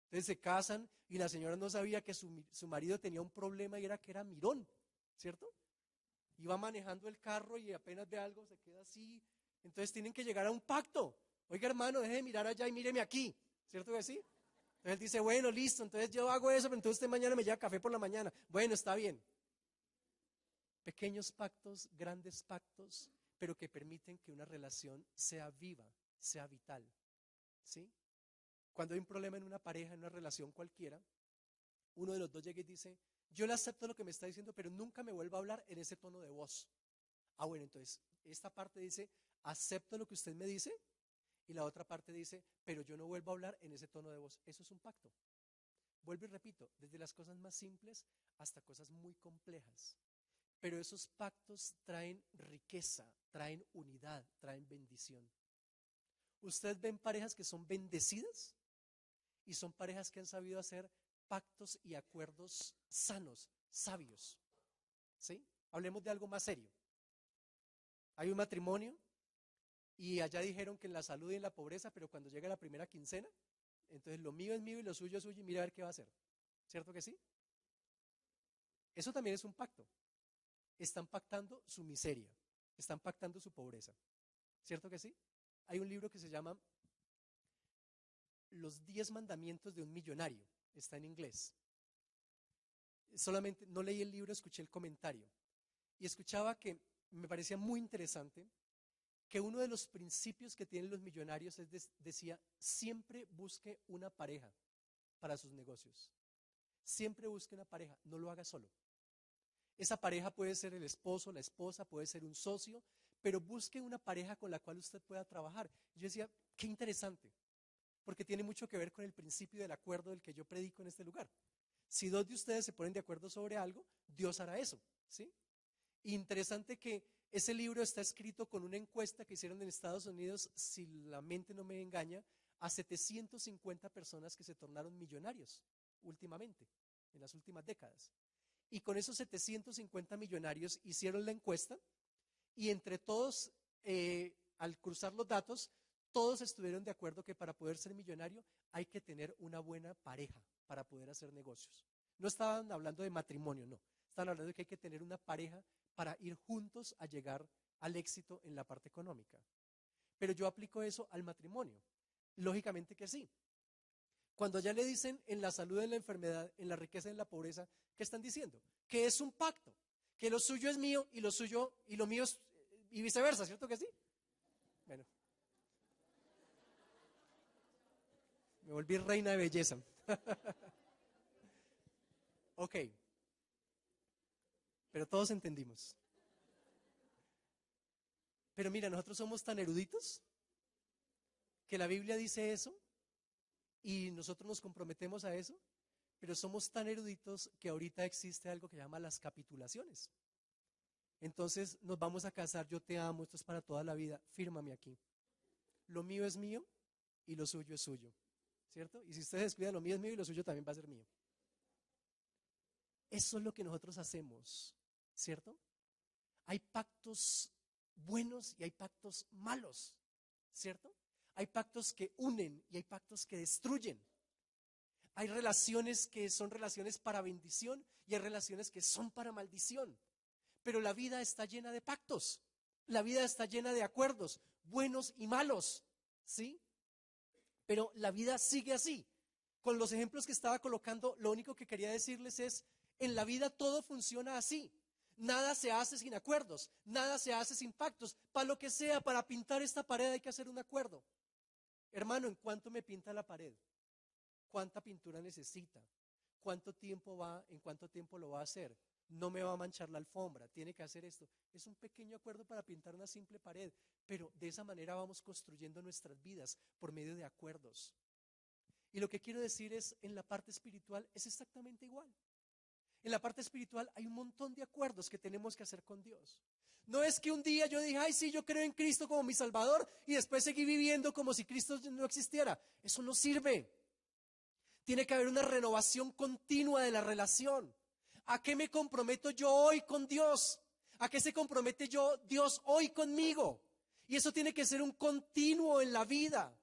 S1: Entonces se casan y la señora no sabía que su marido tenía un problema y era que era mirón, ¿cierto? Iba manejando el carro y apenas ve algo se queda así. Entonces tienen que llegar a un pacto. Oiga, hermano, deje de mirar allá y míreme aquí, ¿cierto que sí? Entonces él dice, bueno, listo, entonces yo hago eso, pero entonces usted mañana me lleva café por la mañana. Bueno, está bien. Pequeños pactos, grandes pactos, pero que permiten que una relación sea viva, sea vital, ¿sí? Cuando hay un problema en una pareja, en una relación cualquiera, uno de los dos llega y dice, yo le acepto lo que me está diciendo, pero nunca me vuelva a hablar en ese tono de voz. Ah, bueno, entonces, esta parte dice, acepto lo que usted me dice, y la otra parte dice, pero yo no vuelvo a hablar en ese tono de voz. Eso es un pacto. Vuelvo y repito, desde las cosas más simples hasta cosas muy complejas. Pero esos pactos traen riqueza, traen unidad, traen bendición. Usted ven parejas que son bendecidas y son parejas que han sabido hacer pactos y acuerdos sanos, sabios. ¿Sí? Hablemos de algo más serio. Hay un matrimonio y allá dijeron que en la salud y en la pobreza, pero cuando llega la primera quincena, entonces lo mío es mío y lo suyo es suyo y mira a ver qué va a hacer. ¿Cierto que sí? Eso también es un pacto. Están pactando su miseria, están pactando su pobreza. ¿Cierto que sí? Hay un libro que se llama Los 10 mandamientos de un millonario. Está en inglés. Solamente no leí el libro, escuché el comentario. Y escuchaba que me parecía muy interesante que uno de los principios que tienen los millonarios decía, siempre busque una pareja para sus negocios. Siempre busque una pareja, no lo haga solo. Esa pareja puede ser el esposo, la esposa, puede ser un socio, pero busque una pareja con la cual usted pueda trabajar. Yo decía, qué interesante, porque tiene mucho que ver con el principio del acuerdo del que yo predico en este lugar. Si dos de ustedes se ponen de acuerdo sobre algo, Dios hará eso, ¿sí? Interesante que ese libro está escrito con una encuesta que hicieron en Estados Unidos, si la mente no me engaña, a 750 personas que se tornaron millonarios últimamente, en las últimas décadas. Y con esos 750 millonarios hicieron la encuesta y entre todos, al cruzar los datos, todos estuvieron de acuerdo que para poder ser millonario hay que tener una buena pareja para poder hacer negocios. No estaban hablando de matrimonio, no. Estaban hablando de que hay que tener una pareja para ir juntos a llegar al éxito en la parte económica. Pero yo aplico eso al matrimonio. Lógicamente que sí. Cuando ya le dicen en la salud, en la enfermedad, en la riqueza, en la pobreza, ¿qué están diciendo? Que es un pacto, que lo suyo es mío y lo suyo y lo mío es y viceversa, ¿cierto que sí? Bueno, me volví reina de belleza. Ok, pero todos entendimos. Pero mira, nosotros somos tan eruditos que la Biblia dice eso y nosotros nos comprometemos a eso, pero somos tan eruditos que ahorita existe algo que se llama las capitulaciones. Entonces nos vamos a casar, yo te amo, esto es para toda la vida, fírmame aquí. Lo mío es mío y lo suyo es suyo, ¿cierto? Y si ustedes descuidan, lo mío es mío y lo suyo también va a ser mío. Eso es lo que nosotros hacemos, ¿cierto? Hay pactos buenos y hay pactos malos, ¿cierto? Hay pactos que unen y hay pactos que destruyen. Hay relaciones que son relaciones para bendición y hay relaciones que son para maldición. Pero la vida está llena de pactos. La vida está llena de acuerdos, buenos y malos, ¿sí? Pero la vida sigue así. Con los ejemplos que estaba colocando, lo único que quería decirles es, en la vida todo funciona así. Nada se hace sin acuerdos, nada se hace sin pactos. Para lo que sea, para pintar esta pared hay que hacer un acuerdo. Hermano, ¿en cuánto me pinta la pared? ¿Cuánta pintura necesita? ¿Cuánto tiempo va? ¿En cuánto tiempo lo va a hacer? No me va a manchar la alfombra, tiene que hacer esto. Es un pequeño acuerdo para pintar una simple pared, pero de esa manera vamos construyendo nuestras vidas por medio de acuerdos. Y lo que quiero decir es, en la parte espiritual es exactamente igual. En la parte espiritual hay un montón de acuerdos que tenemos que hacer con Dios. No es que un día yo dije, ay, sí, yo creo en Cristo como mi Salvador y después seguí viviendo como si Cristo no existiera. Eso no sirve. Tiene que haber una renovación continua de la relación. ¿A qué me comprometo yo hoy con Dios? ¿A qué se compromete Dios hoy conmigo? Y eso tiene que ser un continuo en la vida.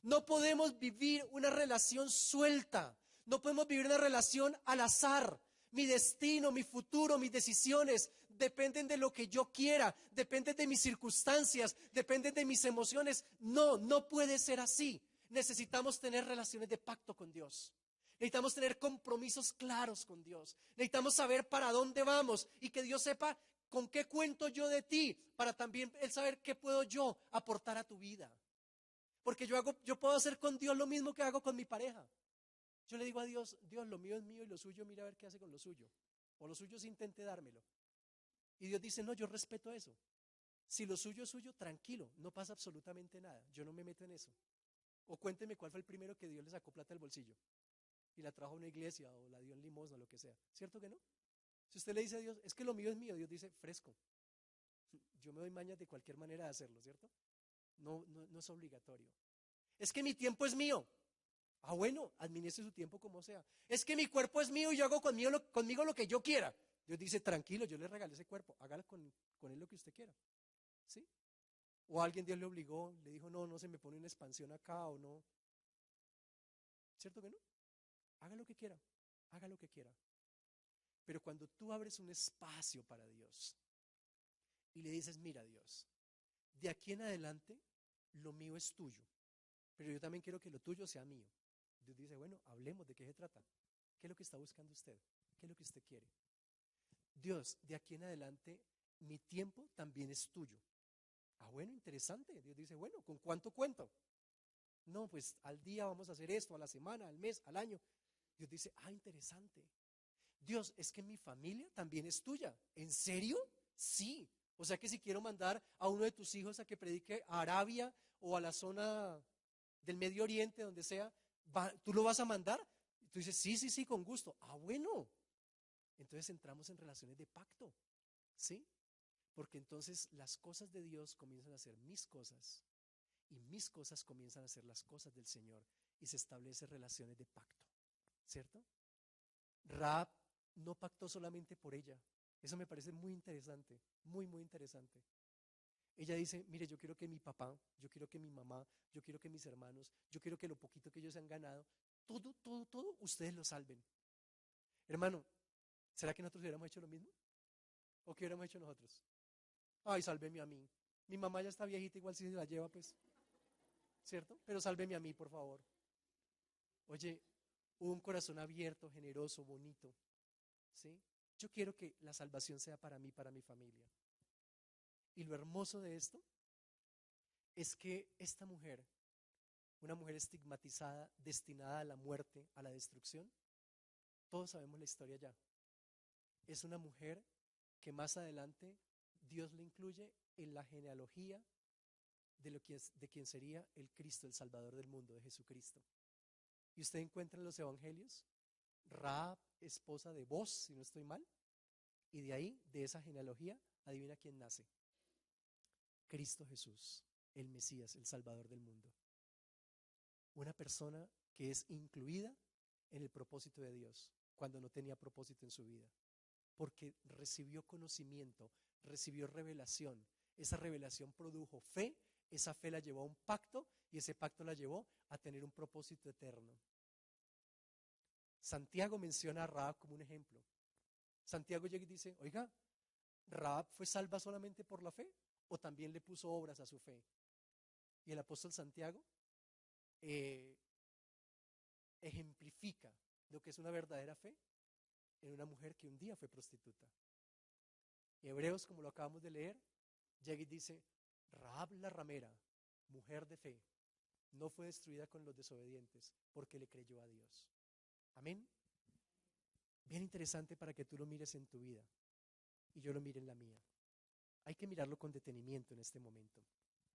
S1: No podemos vivir una relación suelta. No podemos vivir una relación al azar. Mi destino, mi futuro, mis decisiones dependen de lo que yo quiera, dependen de mis circunstancias, dependen de mis emociones. No, no puede ser así. Necesitamos tener relaciones de pacto con Dios. Necesitamos tener compromisos claros con Dios. Necesitamos saber para dónde vamos y que Dios sepa con qué cuento yo de ti, para también Él saber qué puedo yo aportar a tu vida. Porque yo puedo hacer con Dios lo mismo que hago con mi pareja. Yo le digo a Dios, Dios, lo mío es mío y lo suyo, mira a ver qué hace con lo suyo. O lo suyo, sí intente dármelo. Y Dios dice, no, yo respeto eso. Si lo suyo es suyo, tranquilo, no pasa absolutamente nada. Yo no me meto en eso. O cuénteme cuál fue el primero que Dios le sacó plata del bolsillo y la trajo a una iglesia o la dio en limosna o lo que sea. ¿Cierto que no? Si usted le dice a Dios, es que lo mío es mío, Dios dice, fresco. Yo me doy mañas de cualquier manera de hacerlo, ¿cierto? No, no, no es obligatorio. Es que mi tiempo es mío. Ah, bueno, administre su tiempo como sea. Es que mi cuerpo es mío y yo hago conmigo lo que yo quiera. Dios dice, tranquilo, yo le regalé ese cuerpo, hágalo con él lo que usted quiera. ¿Sí? O alguien Dios le obligó, le dijo, no, no se me pone una expansión acá o no. ¿Cierto que no? Haga lo que quiera, haga lo que quiera. Pero cuando tú abres un espacio para Dios y le dices, mira Dios, de aquí en adelante lo mío es tuyo, pero yo también quiero que lo tuyo sea mío. Dios dice, bueno, hablemos de qué se trata. ¿Qué es lo que está buscando usted? ¿Qué es lo que usted quiere? Dios, de aquí en adelante mi tiempo también es tuyo. Ah, bueno, interesante. Dios dice, bueno, ¿con cuánto cuento? No, pues al día vamos a hacer esto, a la semana, al mes, al año. Dios dice, ah, interesante. Dios, es que mi familia también es tuya. ¿En serio? Sí. O sea que si quiero mandar a uno de tus hijos a que predique a Arabia o a la zona del Medio Oriente, donde sea, ¿tú lo vas a mandar? Tú dices, sí, sí, sí, con gusto. Ah, bueno. Entonces entramos en relaciones de pacto, ¿sí? Porque entonces las cosas de Dios comienzan a ser mis cosas y mis cosas comienzan a ser las cosas del Señor y se establecen relaciones de pacto, ¿cierto? Rahab no pactó solamente por ella. Eso me parece muy interesante, muy, muy interesante. Ella dice, mire, yo quiero que mi papá, yo quiero que mi mamá, yo quiero que mis hermanos, yo quiero que lo poquito que ellos han ganado, todo, todo, todo, ustedes lo salven. Hermano, ¿será que nosotros hubiéramos hecho lo mismo? ¿O qué hubiéramos hecho nosotros? Ay, sálveme a mí. Mi mamá ya está viejita, igual si se la lleva, pues, ¿cierto? Pero sálveme a mí, por favor. Oye, un corazón abierto, generoso, bonito, ¿sí? Yo quiero que la salvación sea para mí, para mi familia. Y lo hermoso de esto es que esta mujer, una mujer estigmatizada, destinada a la muerte, a la destrucción, todos sabemos la historia ya. Es una mujer que más adelante Dios le incluye en la genealogía de quien sería el Cristo, el Salvador del mundo, de Jesucristo. Y usted encuentra en los evangelios, Rahab, esposa de Boz, si no estoy mal, y de ahí, de esa genealogía, adivina quién nace. Cristo Jesús, el Mesías, el Salvador del mundo. Una persona que es incluida en el propósito de Dios, cuando no tenía propósito en su vida, porque recibió conocimiento, recibió revelación. Esa revelación produjo fe, esa fe la llevó a un pacto y ese pacto la llevó a tener un propósito eterno. Santiago menciona a Rahab como un ejemplo. Santiago llega y dice, oiga, ¿Rahab fue salva solamente por la fe o también le puso obras a su fe? Y el apóstol Santiago eh, ejemplifica lo que es una verdadera fe en una mujer que un día fue prostituta. Y Hebreos, como lo acabamos de leer, llega y dice, Rahab la ramera, mujer de fe, no fue destruida con los desobedientes porque le creyó a Dios. Amén. Bien interesante para que tú lo mires en tu vida y yo lo mire en la mía. Hay que mirarlo con detenimiento en este momento.